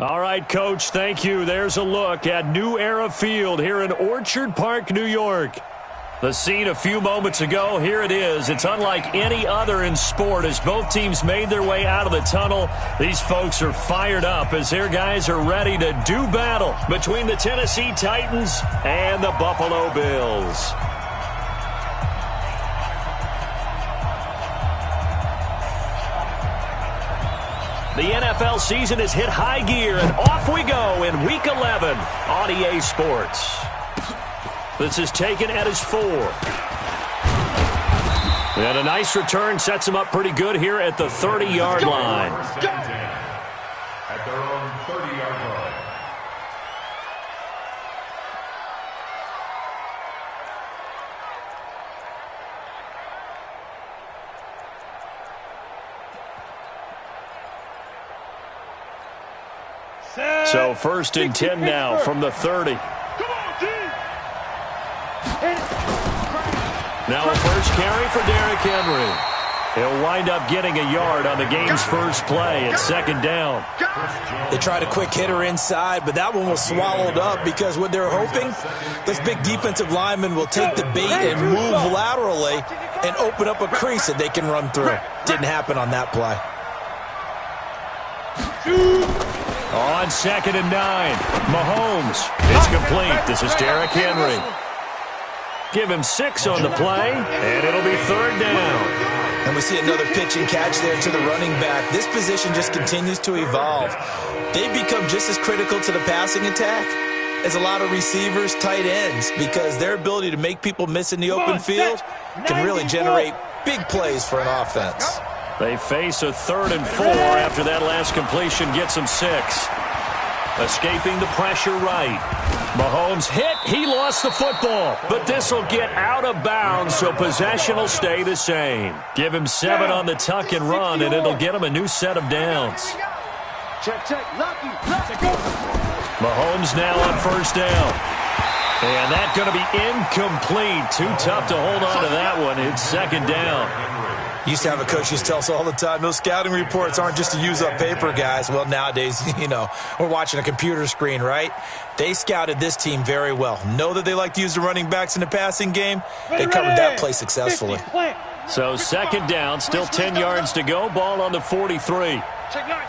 All right, Coach, thank you. There's a look at New Era Field here in Orchard Park, New York. The scene a few moments ago, here it is. It's unlike any other in sport as both teams made their way out of the tunnel. These folks are fired up as their guys are ready to do battle between the Tennessee Titans and the Buffalo Bills. The NFL season has hit high gear, and off we go in Week 11 on EA Sports. This is taken at his 4. And a nice return sets him up pretty good here at the 30-yard line. At their own 30-yard line. So 1st and 10 now from the 30. Now a first carry for Derrick Henry. He'll wind up getting a yard on the game's first play at 2nd down. They tried a quick hitter inside, but that one was swallowed up because what they're hoping, this big defensive lineman will take the bait and move laterally and open up a crease that they can run through. Didn't happen on that play. On 2nd and 9, Mahomes. It's complete. This is Derrick Henry. Give him 6 on the play, and it'll be 3rd down. And we see another pitch and catch there to the running back. This position just continues to evolve. They become just as critical to the passing attack as a lot of receivers, tight ends, because their ability to make people miss in the open field can really generate big plays for an offense. They face a 3rd and 4 after that last completion gets them 6. Escaping the pressure right. Mahomes hit. He lost the football. But this will get out of bounds, so possession will stay the same. Give him 7 on the tuck and run, and it'll get him a new set of downs. Mahomes now on 1st down. And that's going to be incomplete. Too tough to hold on to that one. It's 2nd down. Used to have a coach used to tell us all the time, those scouting reports aren't just to use up paper, guys. Well, nowadays, we're watching a computer screen, right? They scouted this team very well. Know that they like to use the running backs in the passing game. They covered that play successfully. So 2nd down, still 10 yards to go. Ball on the 43. Check 9.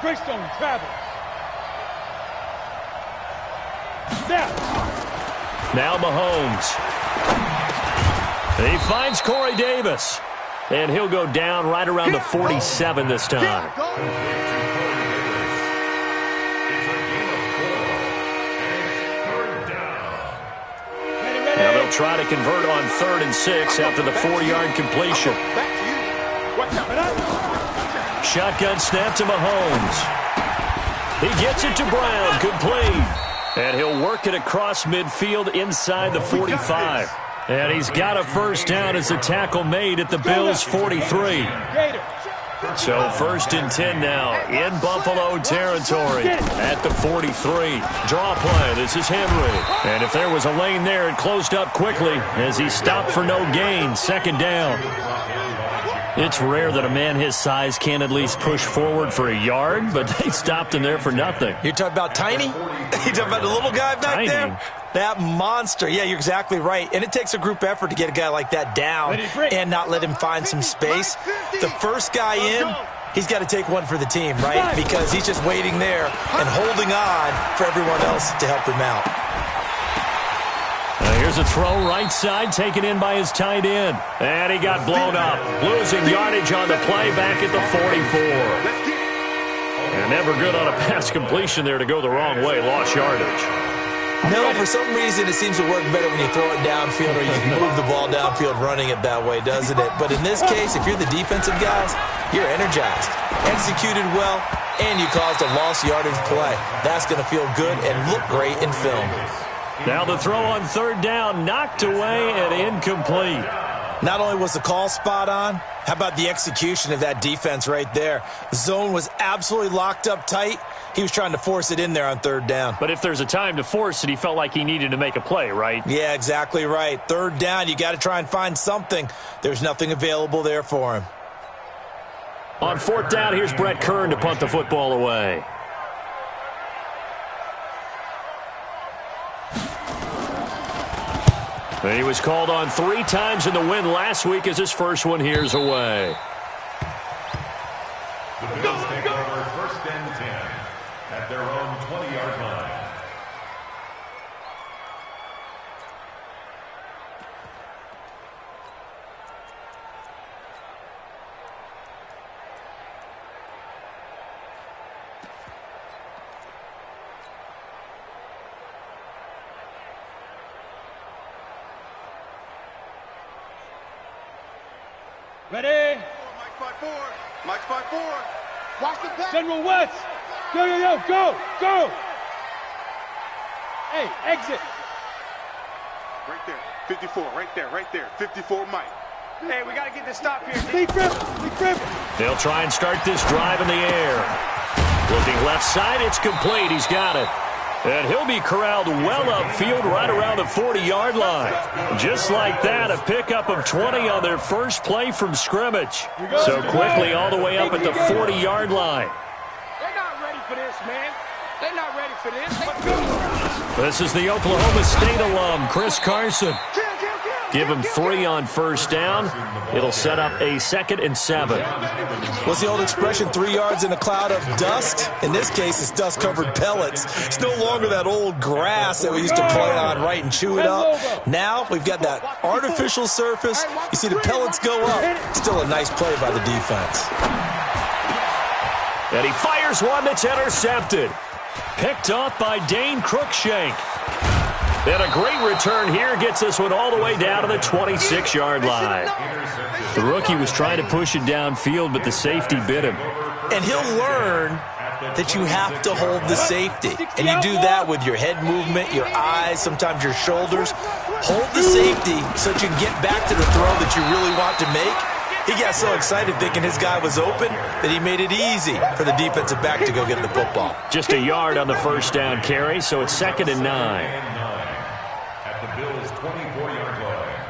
Greystone, travel. Snap. Now Mahomes. He finds Corey Davis. And he'll go down right around the 47 this time. Now they'll try to convert on 3rd and 6 after the 4-yard completion. Shotgun snap to Mahomes. He gets it to Brown. Good play. And he'll work it across midfield inside the 45. And he's got a 1st down as the tackle made at the Bills' 43. So 1st and 10 now in Buffalo territory at the 43. Draw play. This is Henry. And if there was a lane there, it closed up quickly as he stopped for no gain. 2nd down. It's rare that a man his size can at least push forward for a yard, but they stopped him there for nothing. You're talking about Tiny? You're talking about the little guy back there? That monster. Yeah, you're exactly right. And it takes a group effort to get a guy like that down and not let him find some space. The first guy in, he's got to take one for the team, right? Because he's just waiting there and holding on for everyone else to help him out. Here's a throw right side taken in by his tight end. And he got blown up. Losing yardage on the play back at the 44. And never good on a pass completion there to go the wrong way. Lost yardage. No, for some reason it seems to work better when you throw it downfield or you can move the ball downfield running it that way, doesn't it? But in this case, if you're the defensive guys, you're energized, executed well, and you caused a lost yardage play. That's going to feel good and look great in film. Now the throw on 3rd down, knocked away and incomplete. Not only was the call spot on, how about the execution of that defense right there? The zone was absolutely locked up tight. He was trying to force it in there on 3rd down. But if there's a time to force it, he felt like he needed to make a play, right? Yeah, exactly right. 3rd down, you got to try and find something. There's nothing available there for him. On 4th down, here's Brett Kern to punt the football away. He was called on 3 times in the win last week as his first one here's away. The Bills take over 1st and 10 at their own 20-yard line. Ready? Mike 5-4. Mike 5-4. Watch the pass. General West. Go, yo, yo, go, go. Hey, exit. Right there. 54, right there. 54, Mike. Hey, we got to get this stop here. Big grip. They'll try and start this drive in the air. Looking left side, it's complete. He's got it. And he'll be corralled well upfield right around the 40-yard line. Just like that, a pickup of 20 on their first play from scrimmage. So quickly all the way up at the 40-yard line. They're not ready for this, man. They're not ready for this. This is the Oklahoma State alum, Chris Carson. Give him 3 on first down. It'll set up a 2nd and 7. What's the old expression, 3 yards in a cloud of dust? In this case, it's dust-covered pellets. It's no longer that old grass that we used to play on, right, and chew it up. Now we've got that artificial surface. You see the pellets go up. Still a nice play by the defense. And he fires one that's intercepted. Picked off by Dane Cruikshank. And a great return here gets this one all the way down to the 26-yard line. The rookie was trying to push it downfield, but the safety bit him. And he'll learn that you have to hold the safety. And you do that with your head movement, your eyes, sometimes your shoulders. Hold the safety so that you can get back to the throw that you really want to make. He got so excited thinking his guy was open that he made it easy for the defensive back to go get the football. Just a yard on the first down carry, so it's 2nd and 9. At the Bills' 24-yard line.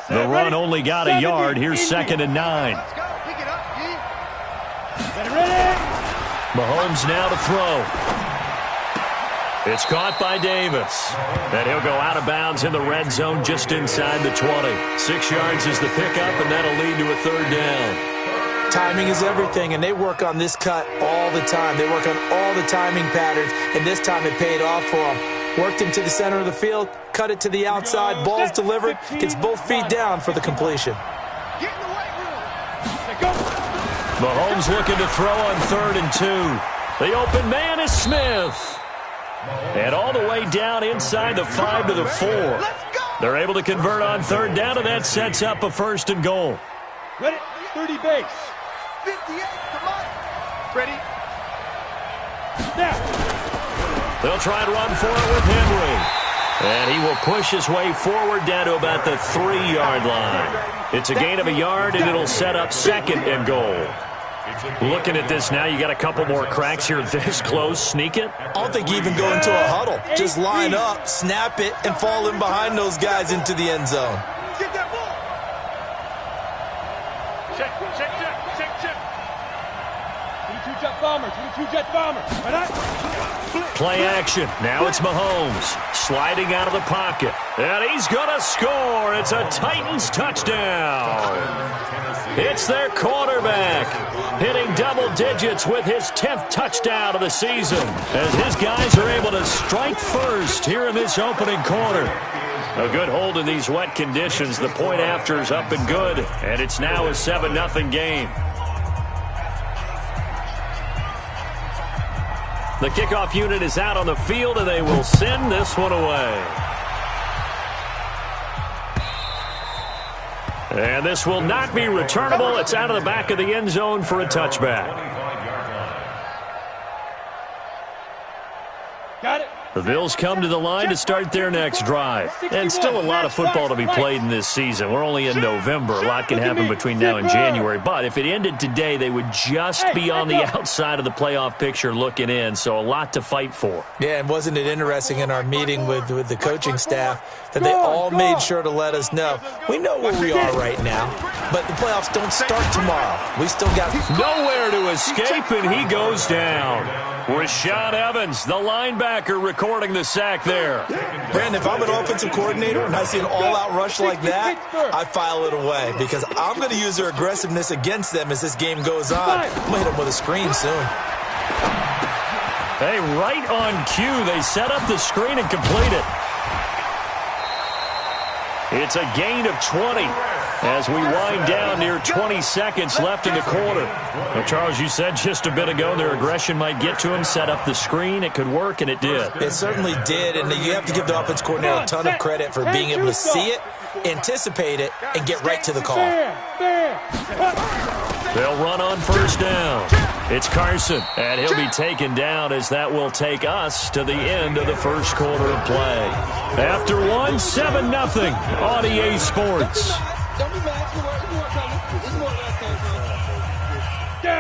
The run only got a yard. Here's 2nd and 9. Let's go. Pick it up, G. Ready? Mahomes now to throw. It's caught by Davis. And he'll go out of bounds in the red zone just inside the 20. 6 yards is the pickup, and that'll lead to a 3rd down. Timing is everything, and they work on this cut all the time. They work on all the timing patterns, and this time it paid off for them. Worked him to the center of the field, cut it to the outside, ball's delivered, gets both feet down for the completion. Get in the weight room. Mahomes looking to throw on 3rd and 2. The open man is Smith. And all the way down inside the 5 to the 4. They're able to convert on 3rd down, and that sets up a 1st and goal. Ready? 30 base. 58, come on. Ready? Snap. They'll try and run for it with Henry. And he will push his way forward down to about the 3-yard line. It's a gain of a yard, and it'll set up 2nd and goal. Looking at this now, you got a couple more cracks here this close. Sneak it. I don't think you even go into a huddle. Just line up, snap it, and fall in behind those guys into the end zone. Get that ball. Check. 22 jet bomber. 22 jet bomber. Right on. Play action. Now it's Mahomes sliding out of the pocket. And he's going to score. It's a Titans touchdown. It's their quarterback hitting double digits with his 10th touchdown of the season as his guys are able to strike first here in this opening quarter. A good hold in these wet conditions. The point after is up and good, and it's now a 7-0 game. The kickoff unit is out on the field, and they will send this one away. And this will not be returnable. It's out of the back of the end zone for a touchback. Got it. The Bills come to the line to start their next drive. And still a lot of football to be played in this season. We're only in November. A lot can happen between now and January. But if it ended today, they would just be on the outside of the playoff picture looking in. So a lot to fight for. Yeah, and wasn't it interesting in our meeting with the coaching staff that they all made sure to let us know. We know where we are right now, but the playoffs don't start tomorrow. We still got nowhere to escape, and he goes down. Rashaan Evans, the linebacker, recording the sack there. Brandon, if I'm an offensive coordinator and I see an all-out rush like that, I file it away because I'm going to use their aggressiveness against them as this game goes on. I'm going to hit them with a screen soon. Hey, right on cue, they set up the screen and complete it. It's a gain of 20 as we wind down near 20 seconds left in the quarter. Well, Charles, you said just a bit ago their aggression might get to him, set up the screen. It could work, and it did. It certainly did, and you have to give the offense coordinator a ton of credit for being able to see it, anticipate it, and get right to the call. They'll run on first down. It's Carson, and he'll be taken down as that will take us to the end of the first quarter of play. After one, 7-0 on EA Sports.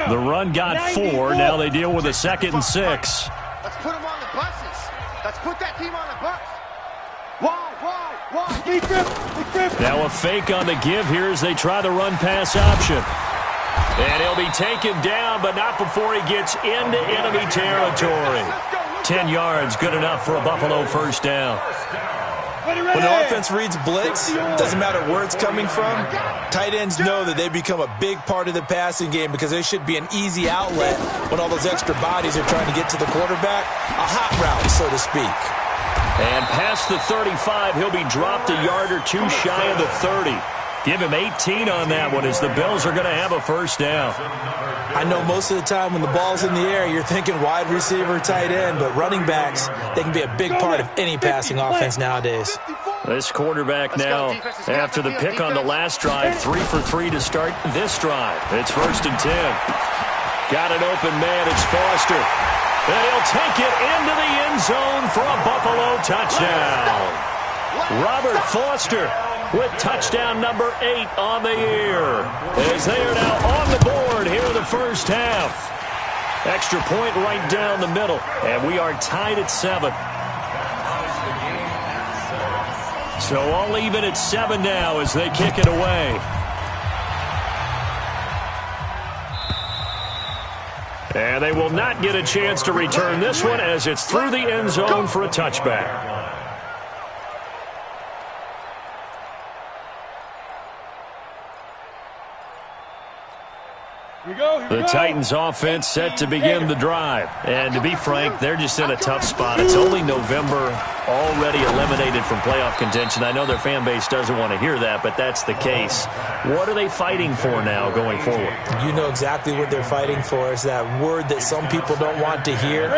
The run got 4. Now they deal with a 2nd and 6. Let's put them on the buses. Let's put that team on the bus. Why? Now a fake on the give here as they try the run-pass option. And he'll be taken down, but not before he gets into enemy territory. 10 yards, good enough for a Buffalo first down. When the offense reads blitz, doesn't matter where it's coming from, tight ends know that they become a big part of the passing game because they should be an easy outlet when all those extra bodies are trying to get to the quarterback. A hot route, so to speak. And past the 35, he'll be dropped a yard or two shy of the 30. Give him 18 on that one as the Bills are going to have a first down. I know most of the time when the ball's in the air, you're thinking wide receiver, tight end, but running backs, they can be a big part of any passing offense nowadays. This quarterback now, after the pick on the last drive, 3 for 3 to start this drive. It's 1st and 10. Got an open man, it's Foster. And he'll take it into the end zone for a Buffalo touchdown. Robert Foster with touchdown number 8 on the year. As they are now on the board here in the first half. Extra point right down the middle. And we are tied at 7. So I'll leave it at 7 now as they kick it away. And they will not get a chance to return this one as it's through the end zone for a touchback. The Titans offense set to begin the drive. And to be frank, they're just in a tough spot. It's only November, already eliminated from playoff contention. I know their fan base doesn't want to hear that, but that's the case. What are they fighting for now going forward? You know exactly what they're fighting for. It's that word that some people don't want to hear,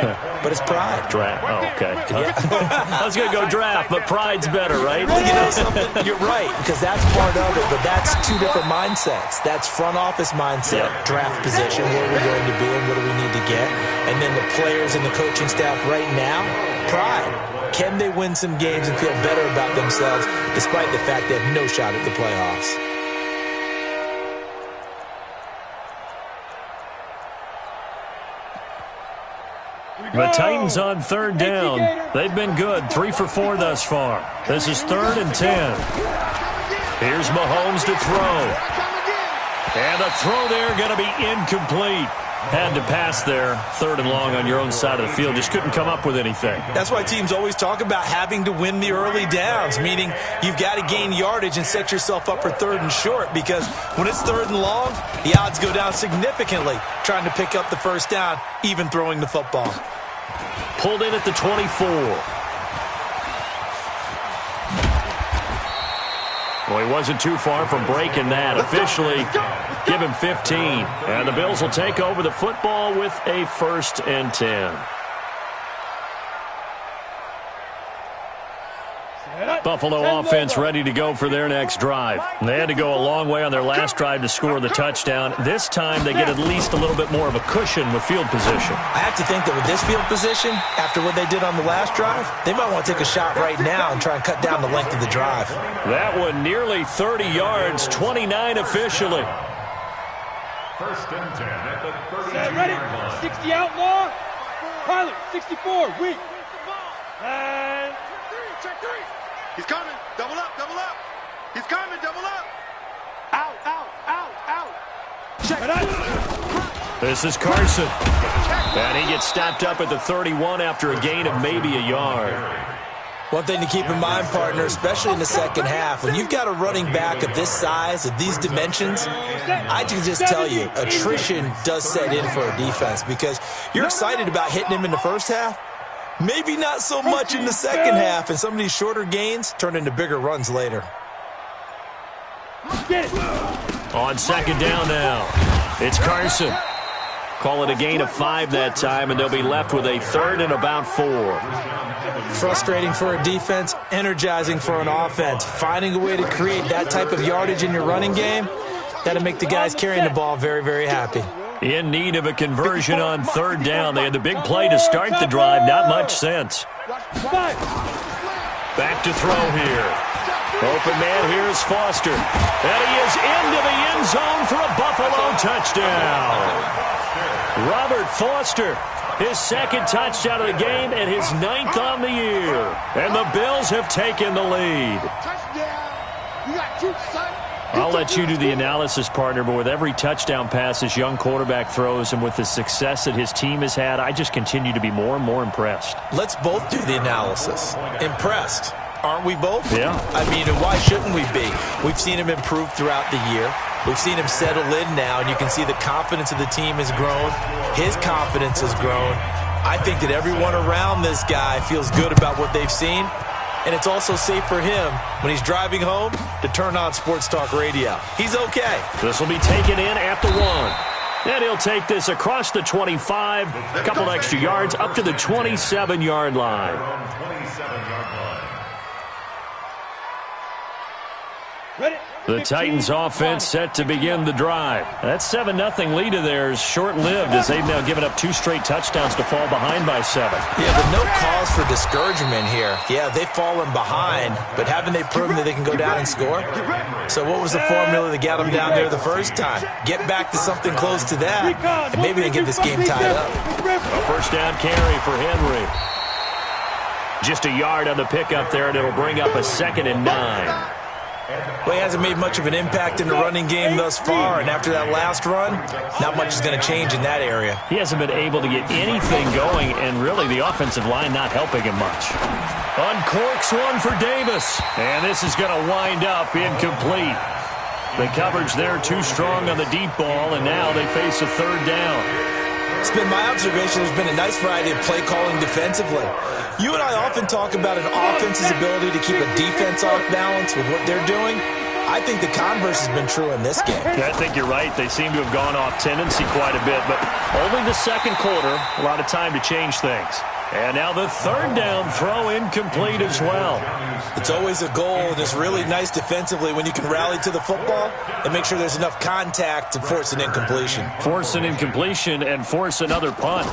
but it's pride. Draft. Oh, okay. I was going to go draft, but pride's better, right? You know something? You're right, because that's part of it, but that's two different mindsets. That's front office mindset, draft position, where we're going to be and what do we need to get. And then the players and the coaching staff right now, pride. Can they win some games and feel better about themselves despite the fact they have no shot at the playoffs? The Titans on 3rd down. They've been good, 3 for 4 thus far. This is 3rd and 10. Here's Mahomes to throw. And the throw there going to be incomplete. Had to pass there, 3rd and long on your own side of the field. Just couldn't come up with anything. That's why teams always talk about having to win the early downs, meaning you've got to gain yardage and set yourself up for 3rd and short, because when it's 3rd and long, the odds go down significantly trying to pick up the first down, even throwing the football. Pulled in at the 24. Well, he wasn't too far from breaking that. Officially, give him 15. And the Bills will take over the football with a 1st and 10. Buffalo offense ready to go for their next drive. They had to go a long way on their last drive to score the touchdown. This time they get at least a little bit more of a cushion with field position. I have to think that with this field position, after what they did on the last drive, they might want to take a shot right now and try and cut down the length of the drive. That one nearly 30 yards, 29 officially. 1st and 10 at the 32-yard Ready? line. 60 outlaw. Pilot, 64, weak. And Check 3. He's coming. Double up, double up. He's coming, double up. Out, out, out, out. Check. This is Carson. And he gets stopped up at the 31 after a gain of maybe a yard. One thing to keep in mind, partner, especially in the second half, when you've got a running back of this size, of these dimensions, I can just tell you, attrition does set in for a defense because you're excited about hitting him in the first half. Maybe not so much in the second half, and some of these shorter gains turn into bigger runs later. On second down now, it's Carson. Call it a gain of 5 that time, and they'll be left with a 3rd and about 4. Frustrating for a defense, energizing for an offense. Finding a way to create that type of yardage in your running game, that'll make the guys carrying the ball very, very happy. In need of a conversion on 3rd down. They had the big play to start the drive. Not much sense. Back to throw here. Open man, here's Foster. And he is into the end zone for a Buffalo touchdown. Robert Foster, his 2nd touchdown of the game and his 9th on the year. And the Bills have taken the lead. I'll let you do the analysis, partner, but with every touchdown pass this young quarterback throws and with the success that his team has had, I just continue to be more and more impressed. Let's both do the analysis. Impressed. Aren't we both? Yeah. I mean, and why shouldn't we be? We've seen him improve throughout the year. We've seen him settle in now, and you can see the confidence of the team has grown. His confidence has grown. I think that everyone around this guy feels good about what they've seen, and it's also safe for him when he's driving home to turn on Sports Talk Radio. He's okay. This will be taken in at the 1. And he'll take this across the 25, a couple extra yards, up to the 27-yard line. The Titans offense set to begin the drive. That 7-0 lead of theirs short-lived as they've now given up 2 straight touchdowns to fall behind by 7. Yeah, but no cause for discouragement here. Yeah, they've fallen behind, but haven't they proven that they can go down and score? So what was the formula that got them down there the first time? Get back to something close to that, and maybe they get this game tied up. A first down carry for Henry. Just a yard on the pickup there, and it'll bring up a 2nd and 9. Well, he hasn't made much of an impact in the running game thus far, and after that last run, not much is going to change in that area. He hasn't been able to get anything going, and really the offensive line not helping him much. Uncorks one for Davis, and this is going to wind up incomplete. The coverage there too strong on the deep ball, and now they face a 3rd down. It's been my observation there's been a nice variety of play calling defensively. You and I often talk about an offense's ability to keep a defense off balance with what they're doing. I think the converse has been true in this game. I think you're right. They seem to have gone off tendency quite a bit, but only the 2nd quarter, a lot of time to change things. And now the 3rd down throw incomplete as well. It's always a goal, and it's really nice defensively when you can rally to the football and make sure there's enough contact to force an incompletion. Force an incompletion and force another punt.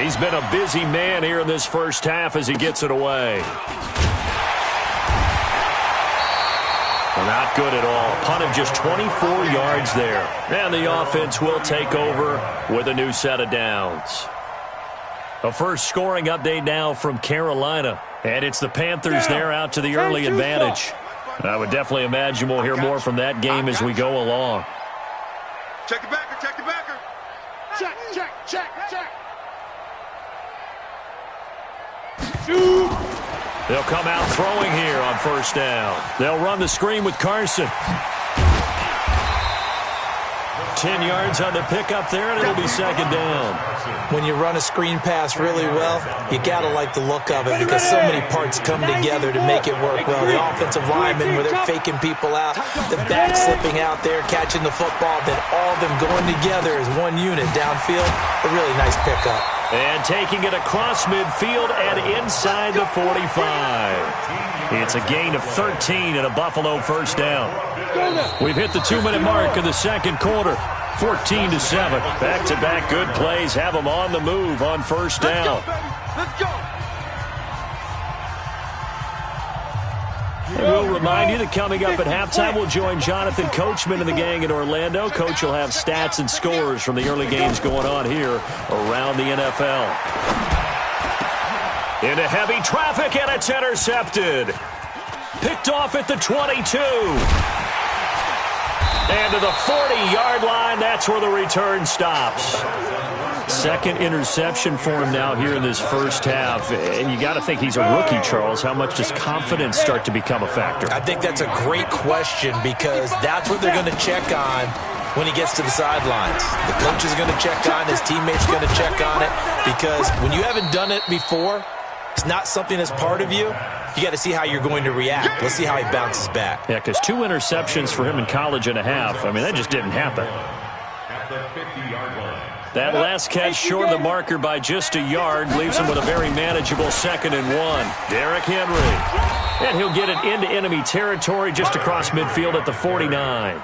He's been a busy man here in this first half as he gets it away. Not good at all. Punt of just 24 yards there. And the offense will take over with a new set of downs. A first scoring update now from Carolina. And it's the Panthers there out to the early advantage. I would definitely imagine we'll hear more from that game as we go along. Check the backer, check the backer. Check, check, check, check. They'll come out throwing here on first down. They'll run the screen with Carson. 10 yards on the pickup there, and it'll be 2nd down. When you run a screen pass really well, you got to like the look of it because so many parts come together to make it work well. The offensive linemen, where they're faking people out, the back slipping out there, catching the football, then all of them going together as one unit downfield. A really nice pickup. And taking it across midfield and inside the 45. It's a gain of 13 and a Buffalo first down. We've hit the 2-minute mark of the 2nd quarter. 14-7. Back-to-back good plays have them on the move on first down. Let's go. And we'll remind you that coming up at halftime, we'll join Jonathan Coachman and the gang in Orlando. Coach will have stats and scores from the early games going on here around the NFL. Into heavy traffic, and it's intercepted. Picked off at the 22. And to the 40-yard line, that's where the return stops. Second interception for him now here in this first half. And you got to think he's a rookie, Charles. How much does confidence start to become a factor? I think that's a great question because that's what they're going to check on when he gets to the sidelines. The coach is going to check on, his teammates are going to check on it, because when you haven't done it before, it's not something that's part of you. You got to see how you're going to react. Let's see how he bounces back. Yeah, because 2 interceptions for him in college and a half. I mean, that just didn't happen. At the 50-yard line. That last catch short of the marker by just a yard leaves him with a very manageable 2nd and 1. Derrick Henry. And he'll get it into enemy territory just across midfield at the 49.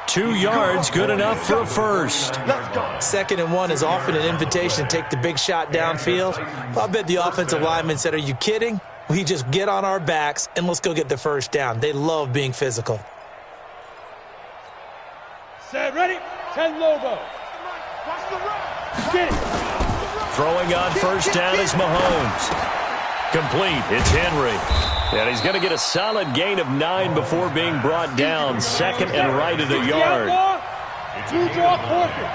2 yards, good enough for a first. 2nd and 1 is often an invitation to take the big shot downfield. I bet the offensive lineman said, are you kidding? We just get on our backs and let's go get the first down. They love being physical. Set, ready? 10 Lobo. Get it. Throwing on first down is Mahomes. Complete. It's Henry. And he's going to get a solid gain of 9 before being brought down. 2nd and right at a yard. 2 draw forfeit.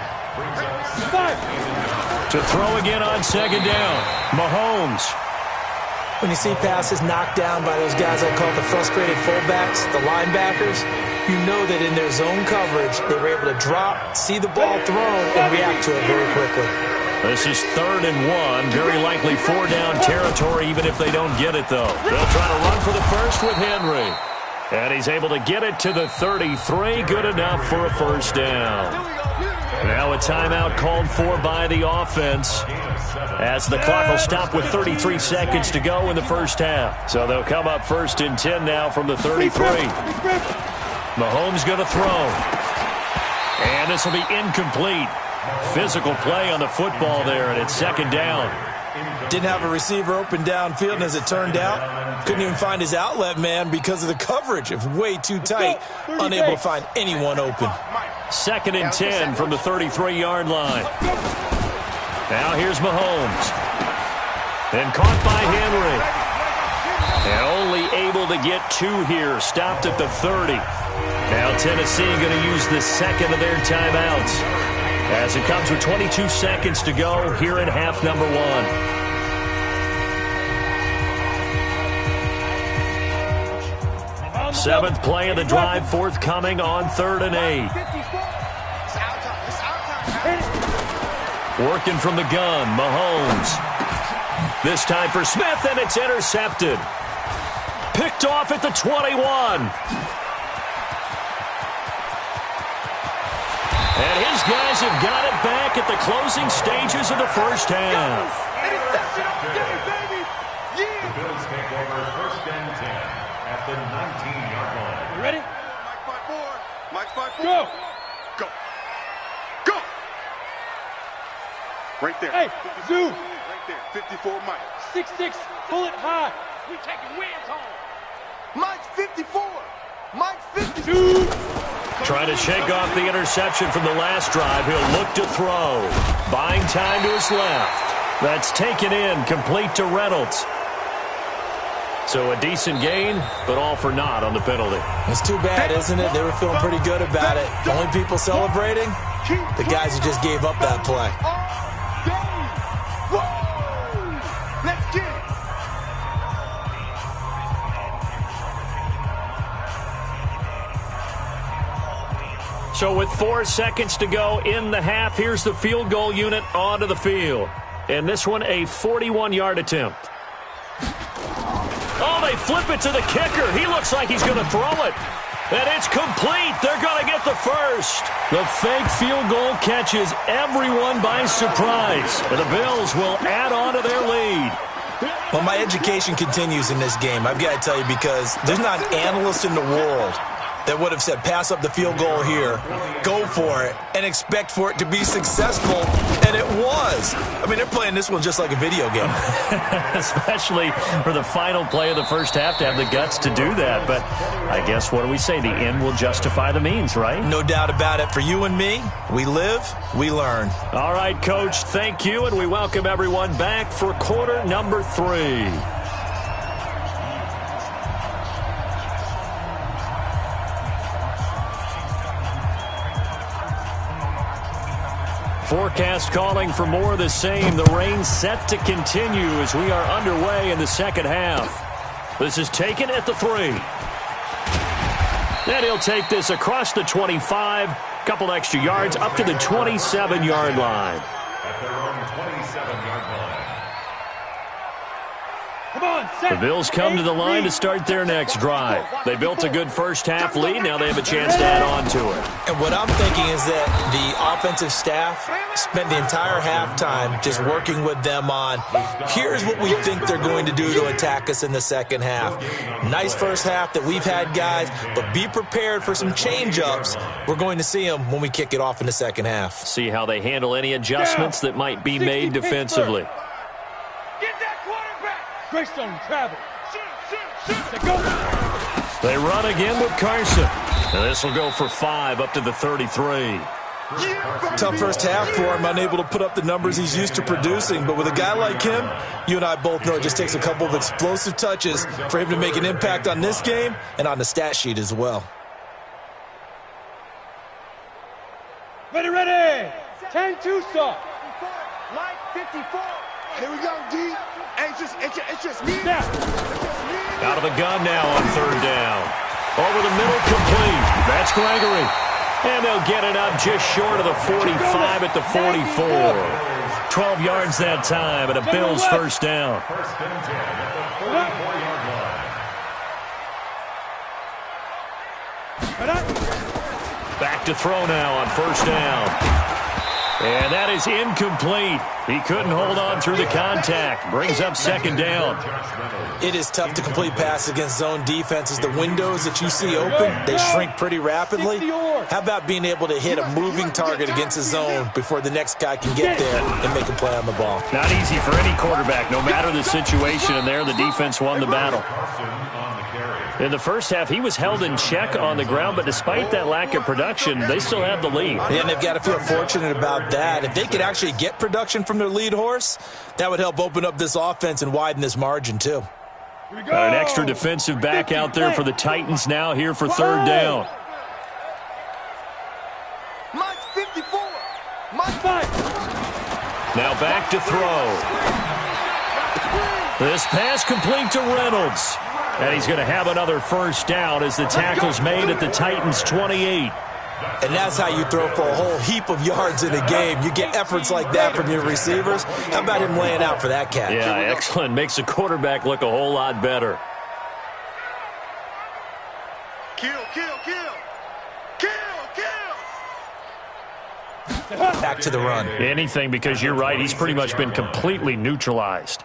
5. To throw again on 2nd down. Mahomes. When you see passes knocked down by those guys I call the frustrated fullbacks, the linebackers, you know that in their zone coverage, they were able to drop, see the ball thrown, and react to it very quickly. This is 3rd and 1. Very likely 4-down territory, even if they don't get it, though. They'll try to run for the first with Henry. And he's able to get it to the 33. Good enough for a first down. Now a timeout called for by the offense, as the clock will stop with 33 seconds to go in the first half. So they'll come up 1st and 10 now from the 33. Mahomes going to throw. And this will be incomplete. Physical play on the football there, and it's 2nd down. Didn't have a receiver open downfield, and as it turned out, couldn't even find his outlet man because of the coverage. It was way too tight, unable to find anyone open. 2nd and 10 from the 33-yard line. Now here's Mahomes. And caught by Henry. And only able to get 2 here. Stopped at the 30. Now Tennessee going to use the 2nd of their timeouts, as it comes with 22 seconds to go here in half number 1. Seventh play of the drive forthcoming on 3rd and 8. Working from the gun, Mahomes. This time for Smith, and it's intercepted. Picked off at the 21. And his guys have got it back at the closing stages of the first half. The Bills take over 1st and 10 at the 19-yard line. You ready? Mike 5-4. Go. Go. Go. Right there. Hey, Zoo. Right there. 54 Mike. 6'6", pull it high. We taking wins home. Mike's 54. Mike's 52. Zoo. Trying to shake off the interception from the last drive. He'll look to throw. Buying time to his left. That's taken in, complete to Reynolds. So a decent gain, but all for naught on the penalty. It's too bad, isn't it? They were feeling pretty good about it. The only people celebrating, the guys who just gave up that play. Let's get it. So with 4 seconds to go in the half, here's the field goal unit onto the field. And this one, a 41-yard attempt. Oh, they flip it to the kicker. He looks like he's going to throw it. And it's complete. They're going to get the first. The fake field goal catches everyone by surprise. And the Bills will add on to their lead. Well, my education continues in this game, I've got to tell you, because there's not an analyst in the world that would have said pass up the field goal here, go for it, and expect for it to be successful, and it was. I mean, they're playing this one just like a video game. Especially for the final play of the first half to have the guts to do that. But I guess, what do we say? The end will justify the means, right? No doubt about it. For you and me, we live, we learn. All right, Coach, thank you, and we welcome everyone back for quarter number 3. forecast calling for more of the same. The rain set to continue as we are underway in the second half. This is taken at the 3. And he'll take this across the 25, couple extra yards up to the 27-yard line. At their own 27-yard line. The Bills come to the line to start their next drive. They built a good first-half lead. Now they have a chance to add on to it. And what I'm thinking is that the offensive staff spent the entire halftime just working with them on, here's what we think they're going to do to attack us in the second half. Nice first half that we've had, guys, but be prepared for some change-ups. We're going to see them when we kick it off in the second half. See how they handle any adjustments that might be made defensively. Greystone travel. They run again with Carson. And this will go for 5 up to the 33. Tough first half for him, unable to put up the numbers he's used to producing. But with a guy like him, you and I both know it just takes a couple of explosive touches for him to make an impact on this game and on the stat sheet as well. Ready. 10-2 stop. Mike 54. Here we go, D. It's just me. Out of the gun now on 3rd down. Over the middle, complete. That's Gregory. And they'll get it up just short of the 45 at the 44. 12 yards that time, and a Bills first down. First and 10 at the 44-yard line. Back to throw now on 1st down. And that is incomplete. He couldn't hold on through the contact. Brings up 2nd down. It is tough to complete passes against zone defenses. The windows that you see open, they shrink pretty rapidly. How about being able to hit a moving target against a zone before the next guy can get there and make a play on the ball? Not easy for any quarterback, no matter the situation. And there, the defense won the battle. In the first half, he was held in check on the ground, but despite that lack of production, they still had the lead. And they've got to feel fortunate about that. If they could actually get production from their lead horse, that would help open up this offense and widen this margin, too. An extra defensive back out there for the Titans now here for 3rd down. Mike 54. Mike 5. Now back to throw. This pass complete to Reynolds. And he's going to have another first down as the tackle's made at the Titans' 28. And that's how you throw for a whole heap of yards in a game. You get efforts like that from your receivers. How about him laying out for that catch? Yeah, excellent. Makes the quarterback look a whole lot better. Kill. Back to the run. Anything, because you're right. He's pretty much been completely neutralized.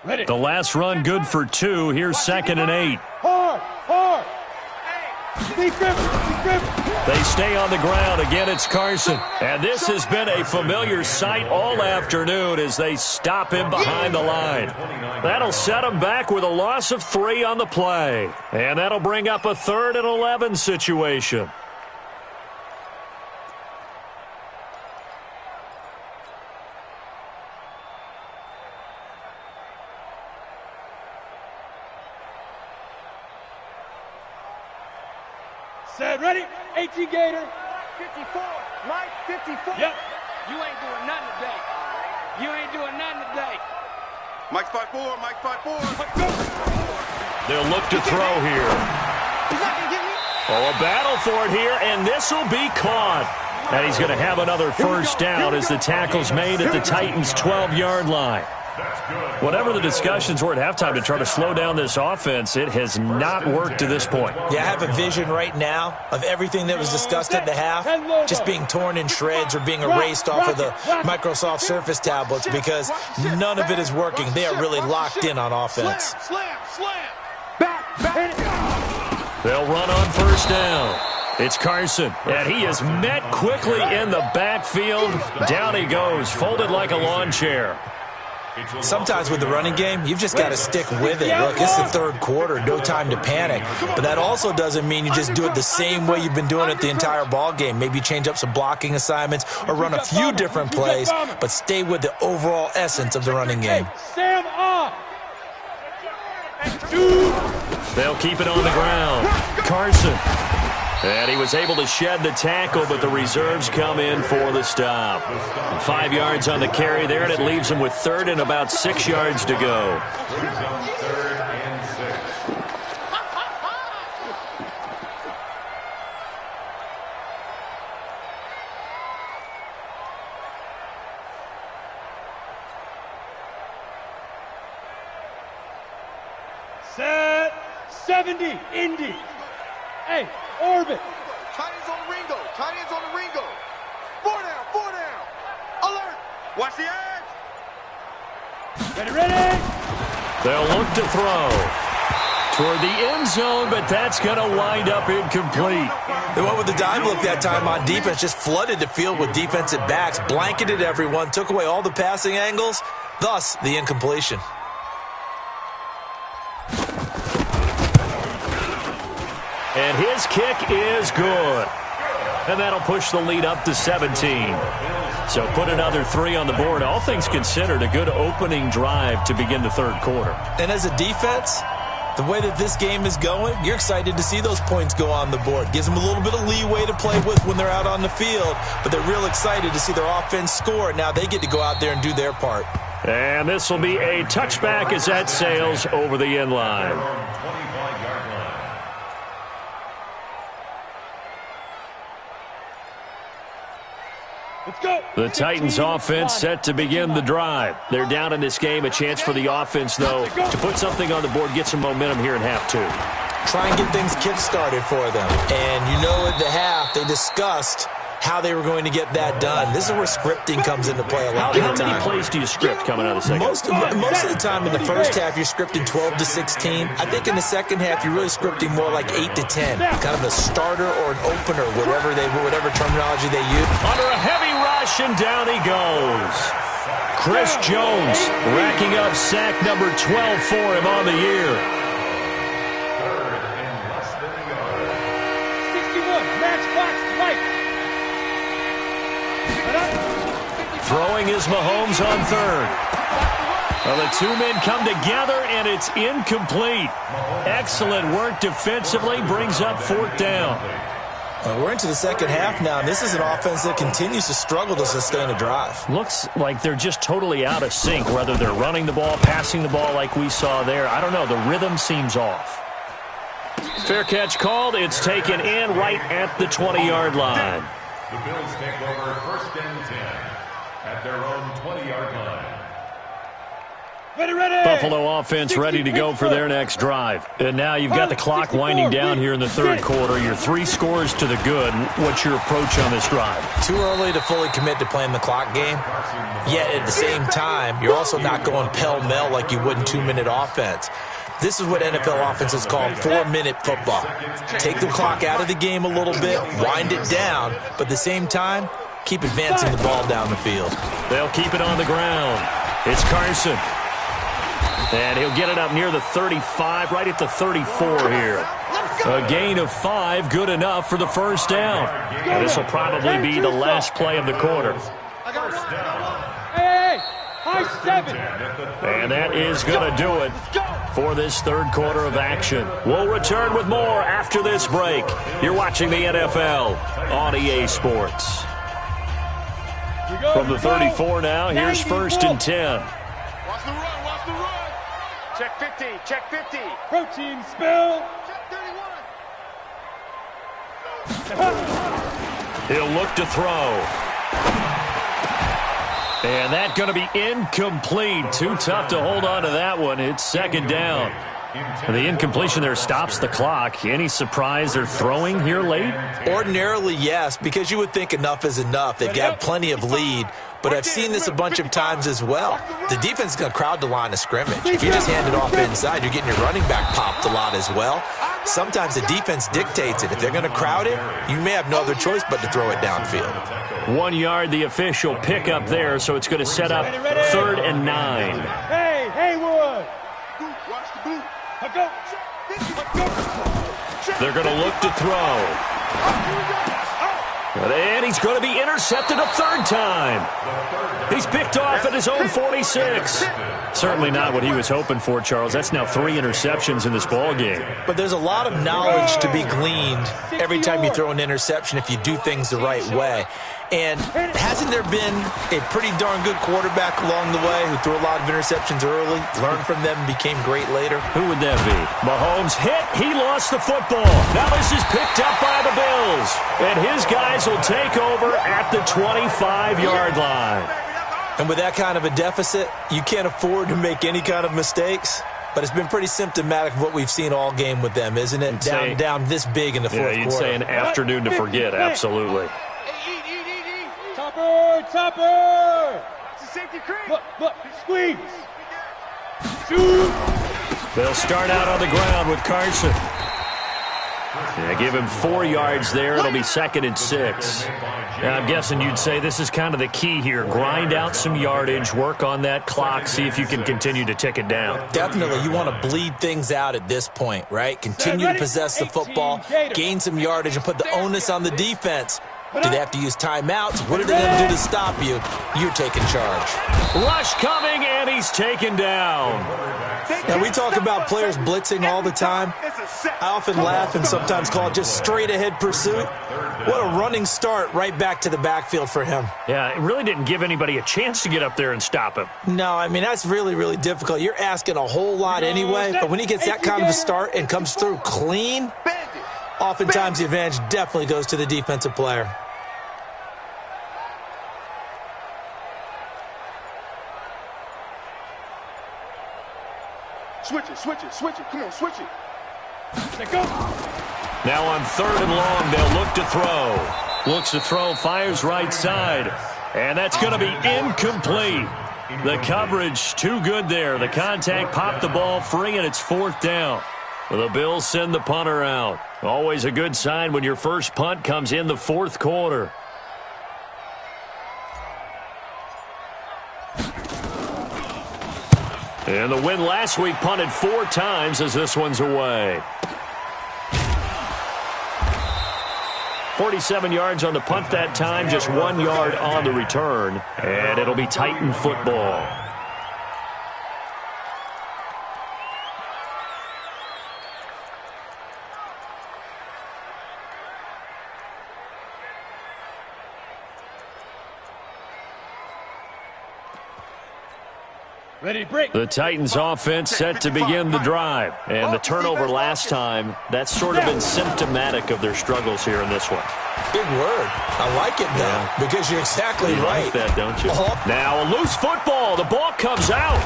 Ready. The last run good for 2. Here's 2nd and 8. Hard. Be grip. They stay on the ground. Again, it's Carson. And this has been a familiar sight all afternoon as they stop him behind the line. That'll set him back with a loss of 3 on the play. And that'll bring up a 3rd and 11 situation. Set, ready? 18 Gator. 54. Mike 54. Yep. You ain't doing nothing today. Mike 54. Mike 54. They'll look to throw here. He's not going to get me. Oh, a battle for it here, and this will be caught. And he's going to have another first down as the tackle's made at the Titans' 12-yard line. Whatever the discussions were at halftime to try to slow down this offense, it has not worked to this point. Yeah, I have a vision right now of everything that was discussed at the half just being torn in shreds or being erased off of the Microsoft Surface tablets because none of it is working. They are really locked in on offense. Slam. Back. They'll run on first down. It's Carson, and he is met quickly in the backfield. Down he goes, folded like a lawn chair. Sometimes with the running game, you've just got to stick with it. Look, it's the 3rd quarter, no time to panic. But that also doesn't mean you just do it the same way you've been doing it the entire ball game. Maybe change up some blocking assignments or run a few different plays, but stay with the overall essence of the running game. Sam off. They'll keep it on the ground. Carson. And he was able to shed the tackle, but the reserves come in for the stop. 5 yards on the carry there, and it leaves him with 3rd and about 6 yards to go. Third and 6. Set. 70. Indy. Hey, orbit. Tight ends on the Ringo. Tight ends on the Ringo. 4 down. 4 down. Alert. Watch the edge. Ready. They'll look to throw toward the end zone, but that's going to wind up incomplete. They went with the dime look that time on defense, just flooded the field with defensive backs, blanketed everyone, took away all the passing angles, thus the incompletion. And his kick is good. And that'll push the lead up to 17. So put another 3 on the board. All things considered, a good opening drive to begin the 3rd quarter. And as a defense, the way that this game is going, you're excited to see those points go on the board. Gives them a little bit of leeway to play with when they're out on the field, but they're real excited to see their offense score. Now they get to go out there and do their part. And this will be a touchback as that sails over the end line. Let's go. The Titans offense set to begin the drive. They're down in this game. A chance for the offense, though, to put something on the board, get some momentum here in half 2. Try and get things kick-started for them. And you know at the half, they discussed how they were going to get that done. This is where scripting comes into play a lot of the time. How many plays do you script coming out of the second? Most of the time in the first half, you're scripting 12 to 16. I think in the second half, you're really scripting more like 8 to 10. Kind of a starter or an opener, whatever terminology they use. Under a heavy rush, and down he goes. Chris Jones racking up sack number 12 for him on the year. 61. Match box right. Throwing is Mahomes on 3rd. Well, the 2 men come together, and it's incomplete. Excellent work defensively, brings up 4th down. We're into the second half now, and this is an offense that continues to struggle to sustain a drive. Looks like they're just totally out of sync, whether they're running the ball, passing the ball like we saw there. I don't know. The rhythm seems off. Fair catch called. It's taken in right at the 20-yard line. The Bills take over 1st and 10 at their own 20-yard line. Ready. Buffalo offense ready to go for their next drive. And now you've got the clock winding down here in the 3rd quarter. Your 3 scores to the good. What's your approach on this drive? Too early to fully commit to playing the clock game. Yet at the same time, you're also not going pell-mell like you would in 2-minute offense. This is what NFL offenses call 4-minute football. Take the clock out of the game a little bit, wind it down, but at the same time, keep advancing the ball down the field. They'll keep it on the ground. It's Carson. And he'll get it up near the 35, right at the 34 here. A gain of 5, good enough for the 1st down. And this will probably be the last play of the quarter. Hey, high 7. And that is going to do it for this 3rd quarter of action. We'll return with more after this break. You're watching the NFL on EA Sports. From the 34 now, here's 1st and 10. Watch the run. Check 50. Check 50. Protein spill. Check 31. He'll look to throw. And that's going to be incomplete. Too tough to hold on to that one. It's 2nd down. And the incompletion there stops the clock. Any surprise they're throwing here late? Ordinarily, yes, because you would think enough is enough. They've got plenty of lead, but I've seen this a bunch of times as well. The defense is going to crowd the line of scrimmage. If you just hand it off inside, you're getting your running back popped a lot as well. Sometimes the defense dictates it. If they're going to crowd it, you may have no other choice but to throw it downfield. 1 yard, the official pickup there, so it's going to set up 3rd and 9. Hey, Haywood. Watch the boot. Go. They're going to look to throw. And he's going to be intercepted a third time. He's picked off at his own 46. Certainly not what he was hoping for, Charles. That's now 3 interceptions in this ball game. But there's a lot of knowledge to be gleaned every time you throw an interception if you do things the right way. And hasn't there been a pretty darn good quarterback along the way who threw a lot of interceptions early, learned from them, and became great later? Who would that be? Mahomes hit. He lost the football. Now this is picked up by the Bills. And his guys will take over at the 25-yard line. And with that kind of a deficit, you can't afford to make any kind of mistakes. But it's been pretty symptomatic of what we've seen all game with them, isn't it? Down this big in the fourth quarter. You'd say an afternoon to forget, absolutely. Topper! It's a safety creep. Look, squeeze. Shoot. They'll start out on the ground with Carson. Yeah, give him 4 yards there. It'll be 2nd and 6. Now, I'm guessing you'd say this is kind of the key here. Grind out some yardage, work on that clock, see if you can continue to tick it down. Definitely. You want to bleed things out at this point, right? Continue to possess the football, gain some yardage, and put the onus on the defense. Do they have to use timeouts? What are they going to do to stop you? You're taking charge. Rush coming, and he's taken down. Now, we talk about players blitzing all the time. I often laugh and sometimes call it just straight-ahead pursuit. What a running start right back to the backfield for him. Yeah, it really didn't give anybody a chance to get up there and stop him. No, I mean, that's really, really difficult. You're asking a whole lot anyway, but when he gets that kind of a start and comes through clean, oftentimes the advantage definitely goes to the defensive player. Switch it. Come on, switch it. Let go. Now on 3rd and long, they'll look to throw. Looks to throw, fires right side. And that's going to be incomplete. The coverage too good there. The contact popped the ball free, and it's 4th down. The Bills send the punter out. Always a good sign when your first punt comes in the 4th quarter. And the win last week punted 4 times as this one's away. 47 yards on the punt that time, just 1 yard on the return. And it'll be Titan football. Ready, break. The Titans offense set to begin the drive. And the turnover last time, that's sort of been symptomatic of their struggles here in this one. Big word. I like it, though, because you're exactly right. You like that, don't you? Now a loose football. The ball comes out.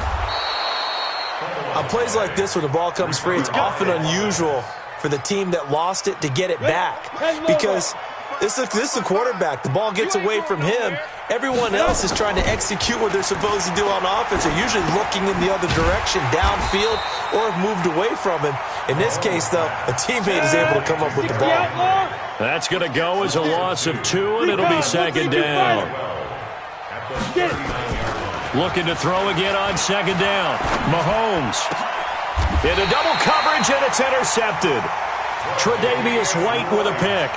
On plays like this where the ball comes free, it's often unusual for the team that lost it to get it back. Because this is a quarterback. The ball gets away from him. Everyone else is trying to execute what they're supposed to do on offense. They're usually looking in the other direction, downfield, or have moved away from him. In this case, though, a teammate is able to come up with the ball. That's going to go as a loss of 2, and it'll be 2nd down. Looking to throw again on 2nd down. Mahomes into double coverage, and it's intercepted. Tre'Davious White with a pick.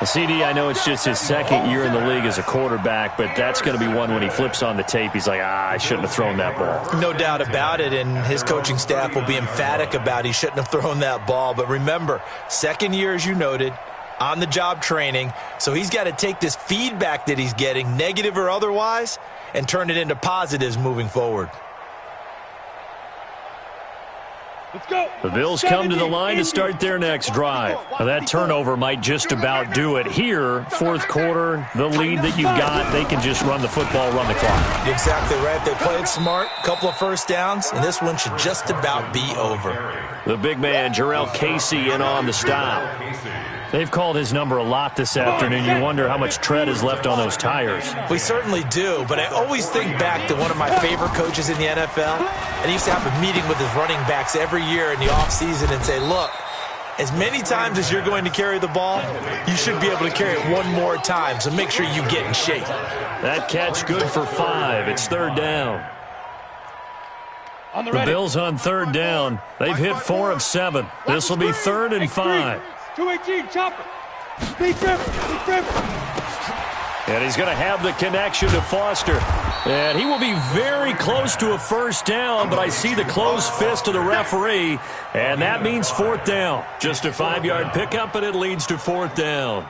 CD, I know it's just his 2nd year in the league as a quarterback, but that's going to be one when he flips on the tape, he's like, I shouldn't have thrown that ball. No doubt about it, and his coaching staff will be emphatic about he shouldn't have thrown that ball. But remember, 2nd year, as you noted, on-the-job training, so he's got to take this feedback that he's getting, negative or otherwise, and turn it into positives moving forward. Let's go. The Bills come to the line to start their next drive. Now, that turnover might just about do it. Here, 4th quarter, the lead that you've got, they can just run the football, run the clock. Exactly right. They played smart, couple of first downs, and this one should just about be over. The big man, Jarrell Casey, in on the stop. They've called his number a lot this afternoon. You wonder how much tread is left on those tires. We certainly do, but I always think back to one of my favorite coaches in the NFL, and he used to have a meeting with his running backs every year in the offseason and say, look, as many times as you're going to carry the ball, you should be able to carry it one more time, so make sure you get in shape. That catch good for 5. It's 3rd down. The Bills on 3rd down. They've hit 4 of 7. This will be 3rd and 5. 218, chopper. Big grip. And he's going to have the connection to Foster. And he will be very close to a first down, but I see the closed fist of the referee, and that means fourth down. Just a 5-yard pickup, and it leads to fourth down.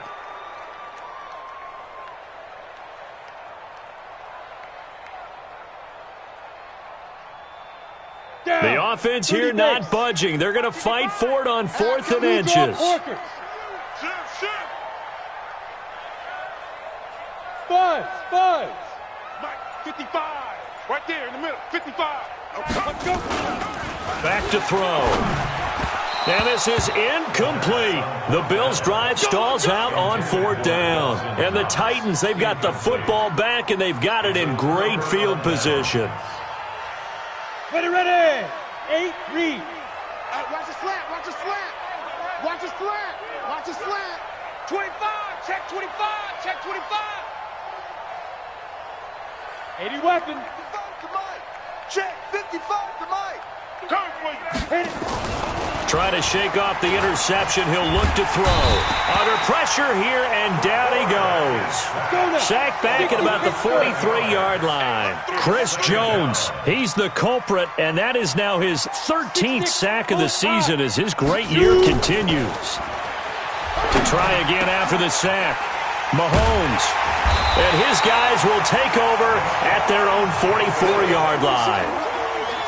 The offense here not budging. They're going to fight for it on 4th and inches. Spud. Mike, 55. Right there in the middle. 55. Let's go. Back to throw. And this is incomplete. The Bills' drive stalls out on 4th down. And the Titans, they've got the football back, and they've got it in great field position. Ready. 8, read. Watch the slant. Watch the slant. Watch the slant. Watch the slant. 25. Check 25. Check 25. 80 weapon. 55 to Mike. Check 55 to Mike. Come for you. Hit it. Trying to shake off the interception. He'll look to throw. Under pressure here, and down he goes. Sacked back at about the 43-yard line. Chris Jones, he's the culprit, and that is now his 13th sack of the season as his great year continues. To try again after the sack, Mahomes. And his guys will take over at their own 44-yard line.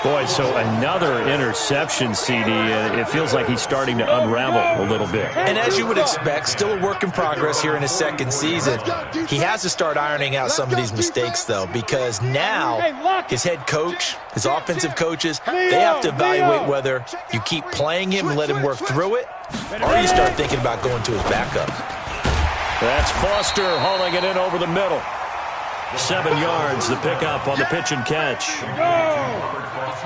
Boy, so another interception, CD. It feels like he's starting to unravel a little bit. And as you would expect, still a work in progress here in his second season. He has to start ironing out some of these mistakes, though, because now his head coach, his offensive coaches, they have to evaluate whether you keep playing him and let him work through it, or you start thinking about going to his backup. That's Foster hauling it in over the middle. 7 yards, the pickup on the pitch and catch.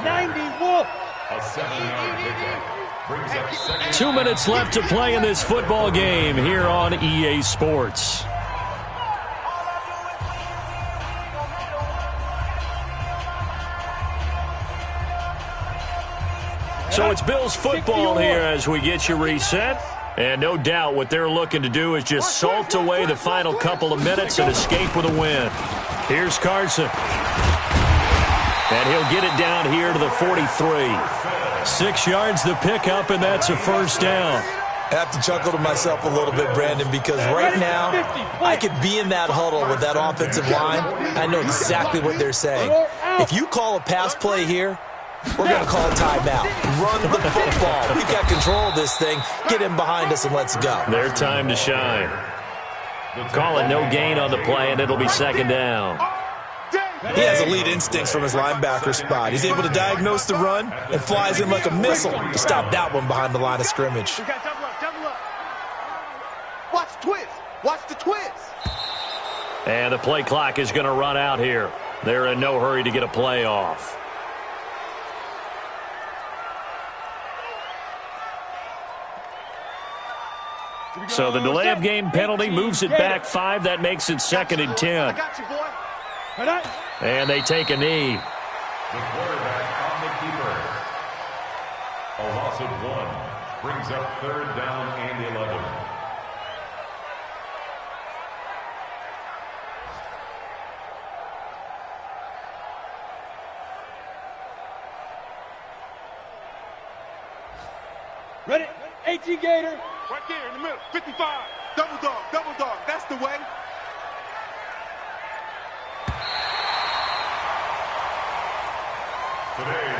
90 Wolf. A 7-yard pickup brings up second. 2 minutes left to play in this football game here on EA Sports. So it's Bills football here as we get you reset. And no doubt what they're looking to do is just salt away the final couple of minutes and escape with a win. Here's Carson. And he'll get it down here to the 43. 6 yards the pickup, and that's a first down. I have to chuckle to myself a little bit, Brandon, because right now I could be in that huddle with that offensive line. I know exactly what they're saying. If you call a pass play here, we're going to call a timeout. Run the football. We've got control of this thing. Get in behind us and let's go. Their time to shine. Calling no gain on the play, and it'll be second down. He has elite instincts from his linebacker spot. He's able to diagnose the run and flies in like a missile to stop that one behind the line of scrimmage. We got double up. Watch the twist. Watch the twist. And the play clock is going to run out here. They're in no hurry to get a play off. So the delay of game penalty moves it back 5. That makes it 2nd and 10. I got you, boy. And they take a knee. The quarterback on the keeper. A loss of 1 brings up 3rd down and 11. Ready? 18 Gator. Right there in the middle. 55. Double dog. That's the way.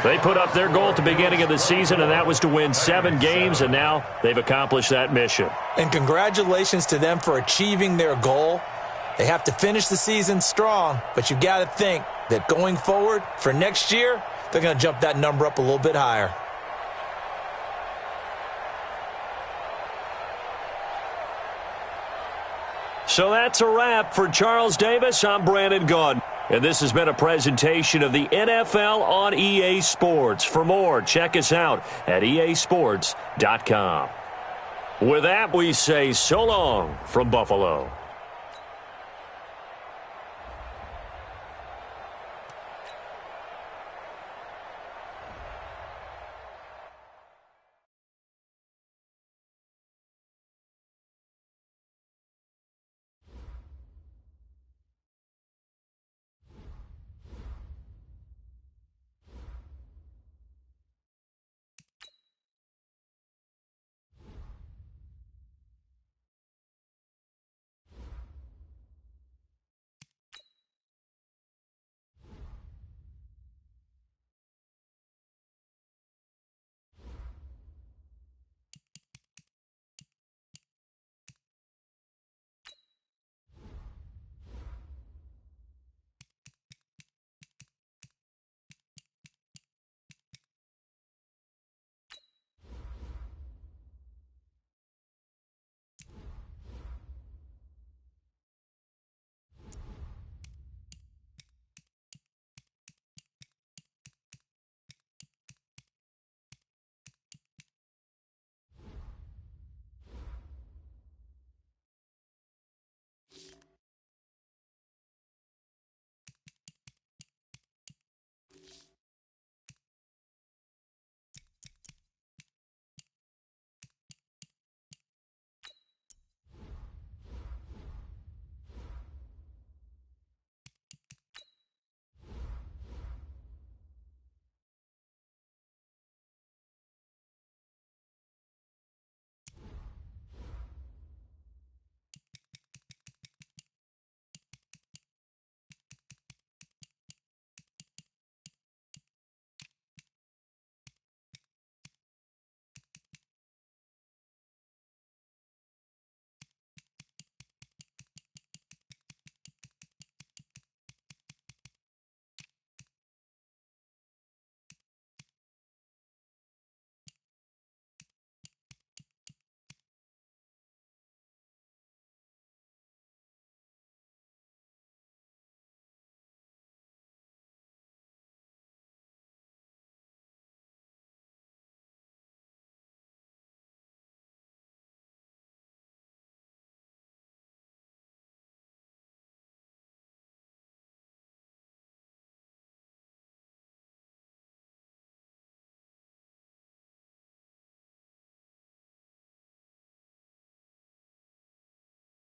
They put up their goal at the beginning of the season, and that was to win 7 games, and now they've accomplished that mission. And congratulations to them for achieving their goal. They have to finish the season strong, but you got to think that going forward for next year, they're going to jump that number up a little bit higher. So that's a wrap for Charles Davis. I'm Brandon Gaudin. And this has been a presentation of the NFL on EA Sports. For more, check us out at easports.com. With that, we say so long from Buffalo.